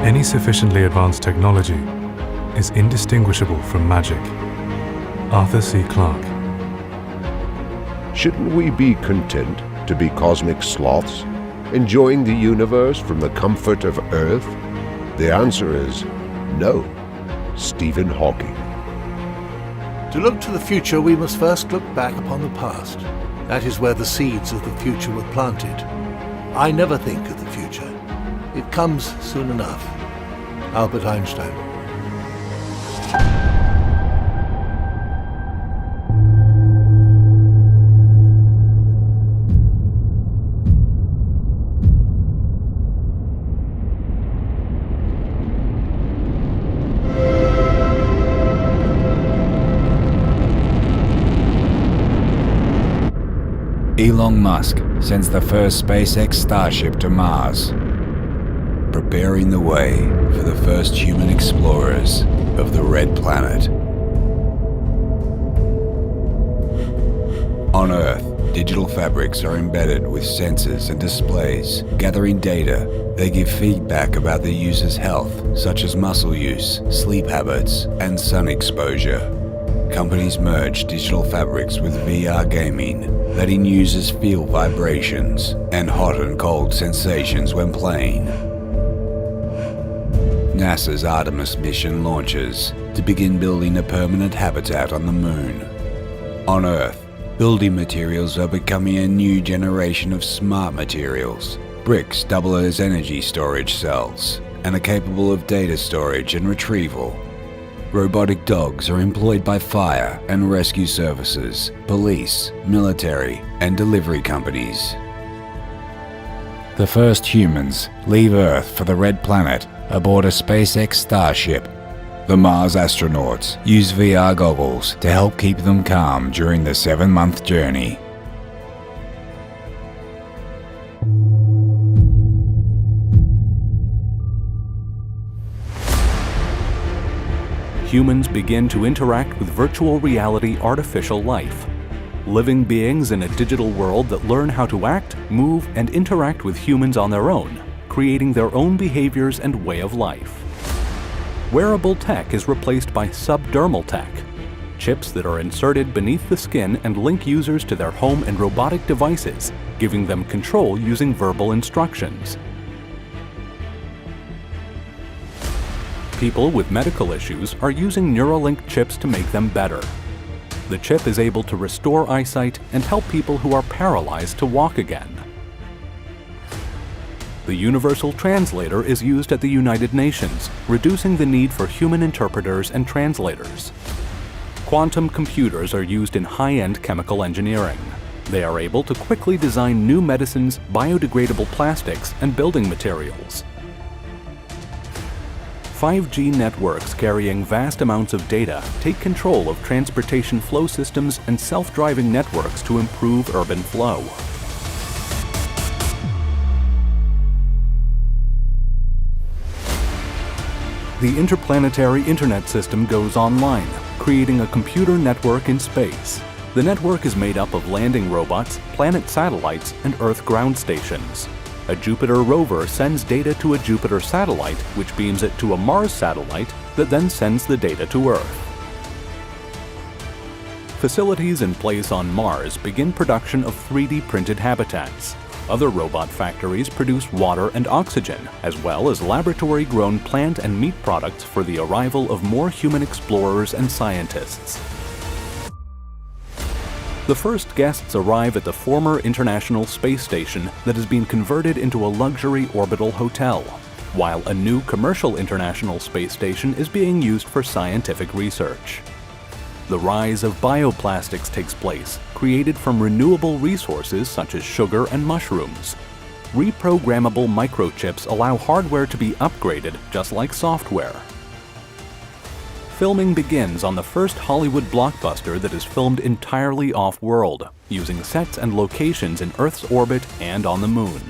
Any sufficiently advanced technology is indistinguishable from magic. Arthur C. Clarke. Shouldn't we be content to be cosmic sloths, enjoying the universe from the comfort of Earth? The answer is no. Stephen Hawking. To look to the future, we must first look back upon the past. That is where the seeds of the future were planted. I never think of the future. It comes soon enough. Albert Einstein. Elon Musk sends the first SpaceX Starship to Mars, preparing the way for the first human explorers of the Red Planet. On Earth, digital fabrics are embedded with sensors and displays. Gathering data, they give feedback about the user's health, such as muscle use, sleep habits, and sun exposure. Companies merge digital fabrics with VR gaming, letting users feel vibrations and hot and cold sensations when playing. NASA's Artemis mission launches to begin building a permanent habitat on the Moon. On Earth, building materials are becoming a new generation of smart materials. Bricks double as energy storage cells and are capable of data storage and retrieval. Robotic dogs are employed by fire and rescue services, police, military, and delivery companies. The first humans leave Earth for the Red Planet aboard a SpaceX Starship. The Mars astronauts use VR goggles to help keep them calm during the 7-month journey. Humans begin to interact with virtual reality artificial life. Living beings in a digital world that learn how to act, move, and interact with humans on their own, creating their own behaviors and way of life. Wearable tech is replaced by subdermal tech, chips that are inserted beneath the skin and link users to their home and robotic devices, giving them control using verbal instructions. People with medical issues are using Neuralink chips to make them better. The chip is able to restore eyesight and help people who are paralyzed to walk again. The Universal Translator is used at the United Nations, reducing the need for human interpreters and translators. Quantum computers are used in high-end chemical engineering. They are able to quickly design new medicines, biodegradable plastics, and building materials. 5G networks carrying vast amounts of data take control of transportation flow systems and self-driving networks to improve urban flow. The interplanetary internet system goes online, creating a computer network in space. The network is made up of landing robots, planet satellites, and Earth ground stations. A Jupiter rover sends data to a Jupiter satellite, which beams it to a Mars satellite that then sends the data to Earth. Facilities in place on Mars begin production of 3D printed habitats. Other robot factories produce water and oxygen, as well as laboratory-grown plant and meat products for the arrival of more human explorers and scientists. The first guests arrive at the former International Space Station that has been converted into a luxury orbital hotel, while a new commercial International Space Station is being used for scientific research. The rise of bioplastics takes place, created from renewable resources such as sugar and mushrooms. Reprogrammable microchips allow hardware to be upgraded just like software. Filming begins on the first Hollywood blockbuster that is filmed entirely off-world, using sets and locations in Earth's orbit and on the Moon.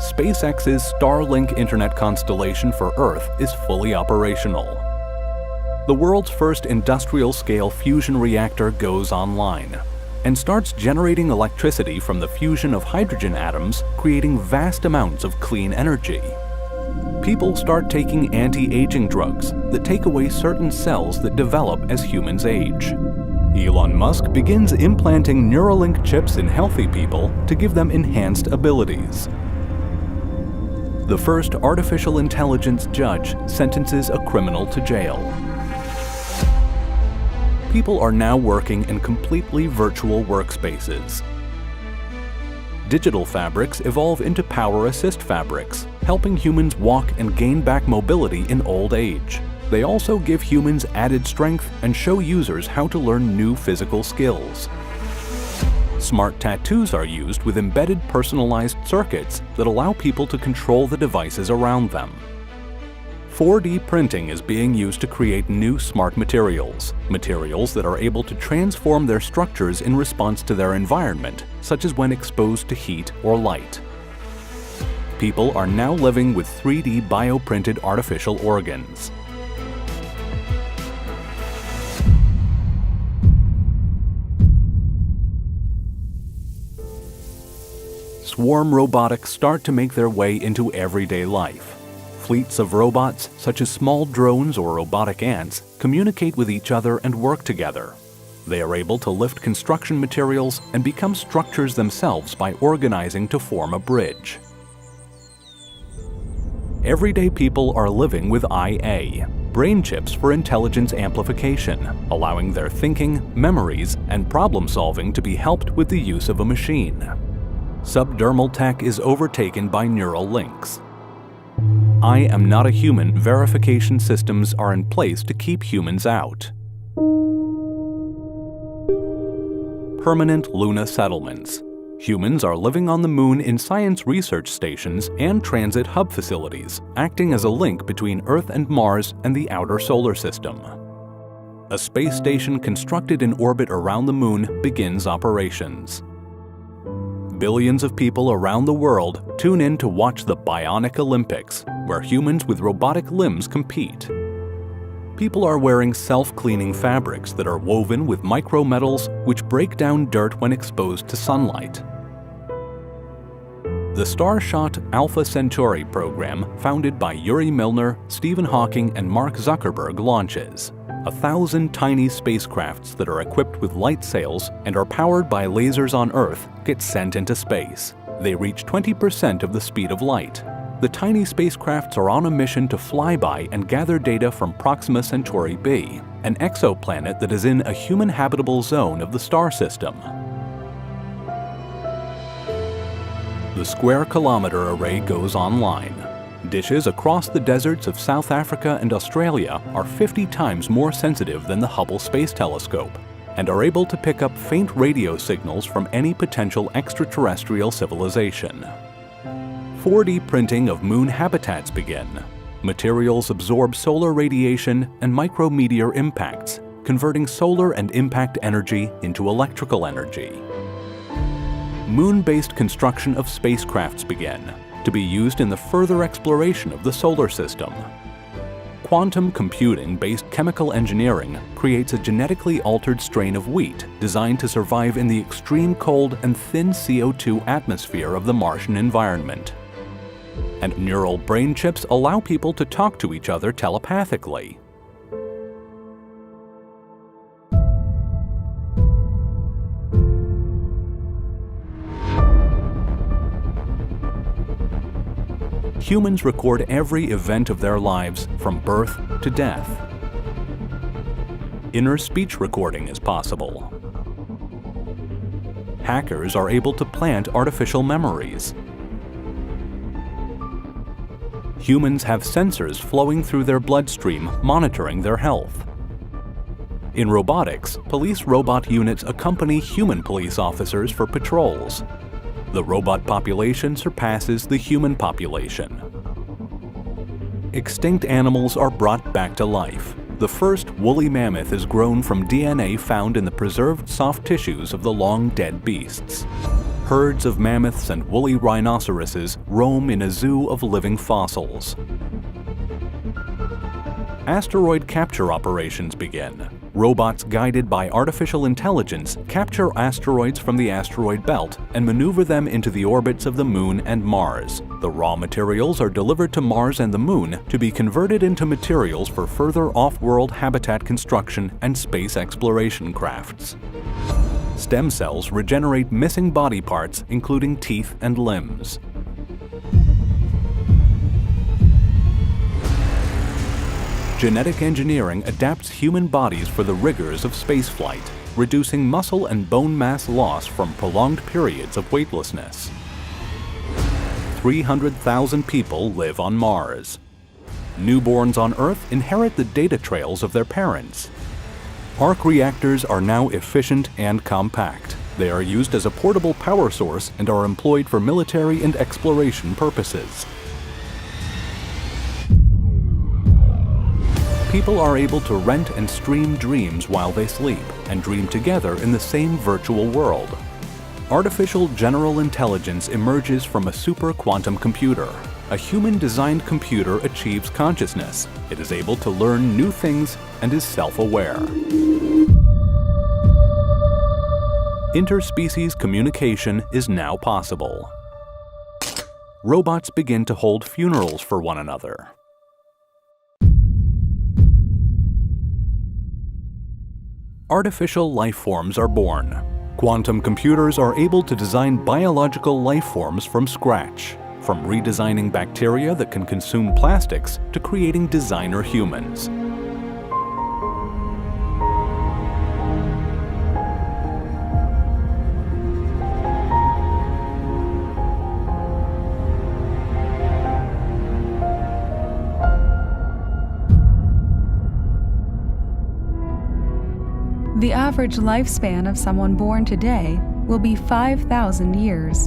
SpaceX's Starlink internet constellation for Earth is fully operational. The world's first industrial-scale fusion reactor goes online, and starts generating electricity from the fusion of hydrogen atoms, creating vast amounts of clean energy. People start taking anti-aging drugs that take away certain cells that develop as humans age. Elon Musk begins implanting Neuralink chips in healthy people to give them enhanced abilities. The first artificial intelligence judge sentences a criminal to jail. People are now working in completely virtual workspaces. Digital fabrics evolve into power assist fabrics, helping humans walk and gain back mobility in old age. They also give humans added strength and show users how to learn new physical skills. Smart tattoos are used with embedded personalized circuits that allow people to control the devices around them. 4D printing is being used to create new smart materials, materials that are able to transform their structures in response to their environment, such as when exposed to heat or light. People are now living with 3D bioprinted artificial organs. Swarm robotics start to make their way into everyday life. Fleets of robots, such as small drones or robotic ants, communicate with each other and work together. They are able to lift construction materials and become structures themselves by organizing to form a bridge. Everyday people are living with IA, brain chips for intelligence amplification, allowing their thinking, memories, and problem-solving to be helped with the use of a machine. Subdermal tech is overtaken by neural links. I am not a human verification systems are in place to keep humans out. Permanent Luna settlements. Humans are living on the Moon in science research stations and transit hub facilities, acting as a link between Earth and Mars and the outer solar system. A space station constructed in orbit around the Moon begins operations. Billions of people around the world tune in to watch the Bionic Olympics, where humans with robotic limbs compete. People are wearing self-cleaning fabrics that are woven with micrometals which break down dirt when exposed to sunlight. The Starshot Alpha Centauri program, founded by Yuri Milner, Stephen Hawking, and Mark Zuckerberg, launches. 1,000 tiny spacecrafts that are equipped with light sails and are powered by lasers on Earth get sent into space. They reach 20% of the speed of light. The tiny spacecrafts are on a mission to fly by and gather data from Proxima Centauri b, an exoplanet that is in a human habitable zone of the star system. The Square Kilometre Array goes online. Dishes across the deserts of South Africa and Australia are 50 times more sensitive than the Hubble Space Telescope and are able to pick up faint radio signals from any potential extraterrestrial civilization. 4D printing of moon habitats begin. Materials absorb solar radiation and micrometeor impacts, converting solar and impact energy into electrical energy. Moon-based construction of spacecrafts begin, to be used in the further exploration of the solar system. Quantum computing-based chemical engineering creates a genetically altered strain of wheat designed to survive in the extreme cold and thin CO2 atmosphere of the Martian environment. And neural brain chips allow people to talk to each other telepathically. Humans record every event of their lives from birth to death. Inner speech recording is possible. Hackers are able to plant artificial memories. Humans have sensors flowing through their bloodstream monitoring their health. In robotics, police robot units accompany human police officers for patrols. The robot population surpasses the human population. Extinct animals are brought back to life. The first woolly mammoth is grown from DNA found in the preserved soft tissues of the long-dead beasts. Herds of mammoths and woolly rhinoceroses roam in a zoo of living fossils. Asteroid capture operations begin. Robots guided by artificial intelligence capture asteroids from the asteroid belt and maneuver them into the orbits of the Moon and Mars. The raw materials are delivered to Mars and the Moon to be converted into materials for further off-world habitat construction and space exploration crafts. Stem cells regenerate missing body parts, including teeth and limbs. Genetic engineering adapts human bodies for the rigors of spaceflight, reducing muscle and bone mass loss from prolonged periods of weightlessness. 300,000 people live on Mars. Newborns on Earth inherit the data trails of their parents. Arc reactors are now efficient and compact. They are used as a portable power source and are employed for military and exploration purposes. People are able to rent and stream dreams while they sleep and dream together in the same virtual world. Artificial general intelligence emerges from a super quantum computer. A human-designed computer achieves consciousness. It is able to learn new things and is self-aware. Interspecies communication is now possible. Robots begin to hold funerals for one another. Artificial life forms are born. Quantum computers are able to design biological life forms from scratch, from redesigning bacteria that can consume plastics to creating designer humans. The average lifespan of someone born today will be 5,000 years.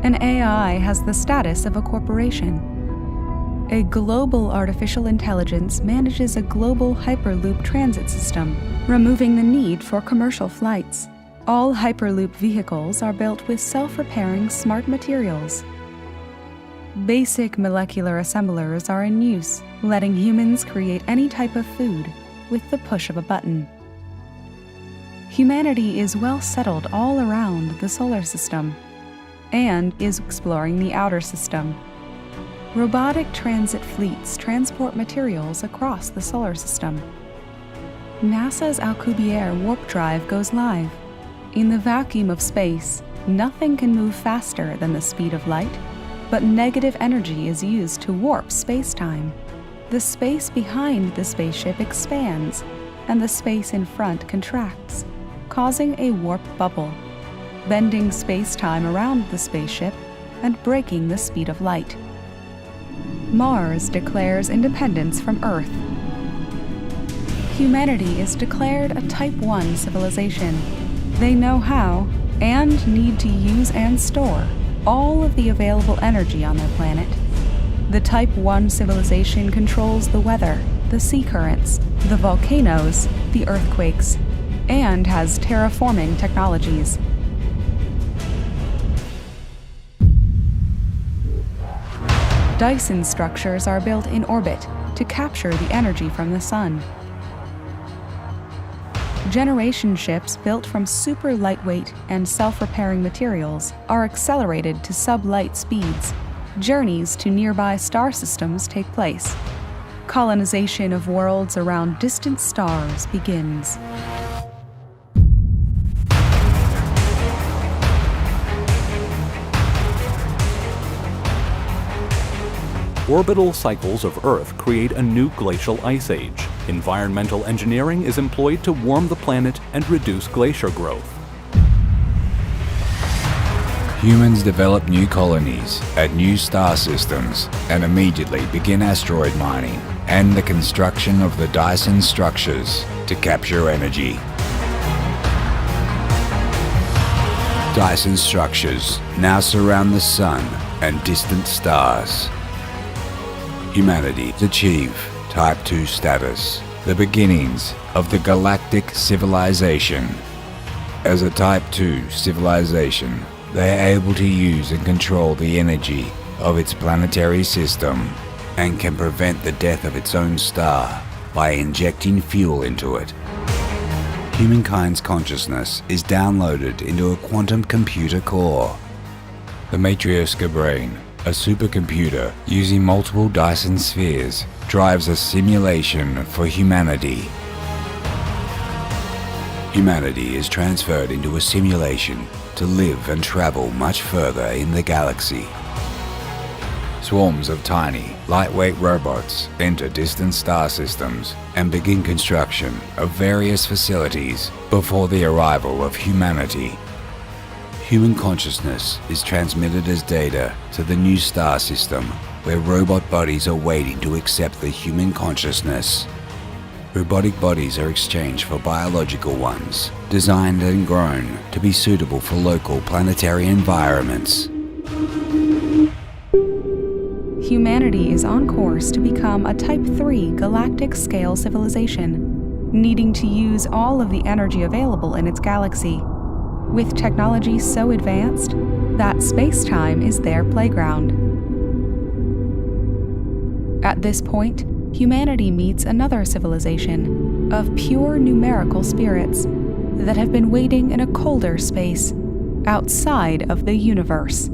An AI has the status of a corporation. A global artificial intelligence manages a global Hyperloop transit system, removing the need for commercial flights. All Hyperloop vehicles are built with self-repairing smart materials. Basic molecular assemblers are in use, letting humans create any type of food with the push of a button. Humanity is well settled all around the solar system and is exploring the outer system. Robotic transit fleets transport materials across the solar system. NASA's Alcubierre warp drive goes live. In the vacuum of space, nothing can move faster than the speed of light, but negative energy is used to warp space-time. The space behind the spaceship expands, and the space in front contracts, causing a warp bubble, bending space-time around the spaceship and breaking the speed of light. Mars declares independence from Earth. Humanity is declared a Type 1 civilization. They know how, and need to use and store, all of the available energy on their planet. The Type 1 civilization controls the weather, the sea currents, the volcanoes, the earthquakes, and has terraforming technologies. Dyson structures are built in orbit to capture the energy from the sun. Generation ships built from super lightweight and self-repairing materials are accelerated to sub-light speeds. Journeys to nearby star systems take place. Colonization of worlds around distant stars begins. Orbital cycles of Earth create a new glacial ice age. Environmental engineering is employed to warm the planet and reduce glacier growth. Humans develop new colonies at new star systems and immediately begin asteroid mining and the construction of the Dyson structures to capture energy. Dyson structures now surround the Sun and distant stars. Humanity achieve Type 2 status, the beginnings of the galactic civilization. As a Type 2 civilization, they are able to use and control the energy of its planetary system and can prevent the death of its own star by injecting fuel into it. humankind's consciousness is downloaded into a quantum computer core. The Matryoshka brain, a supercomputer using multiple Dyson spheres, drives a simulation for humanity. Humanity is transferred into a simulation to live and travel much further in the galaxy. Swarms of tiny, lightweight robots enter distant star systems and begin construction of various facilities before the arrival of humanity. Human consciousness is transmitted as data to the new star system, where robot bodies are waiting to accept the human consciousness. Robotic bodies are exchanged for biological ones, designed and grown to be suitable for local planetary environments. Humanity is on course to become a Type 3 galactic-scale civilization, needing to use all of the energy available in its galaxy, with technology so advanced that space-time is their playground. At this point, humanity meets another civilization of pure numerical spirits that have been waiting in a colder space outside of the universe.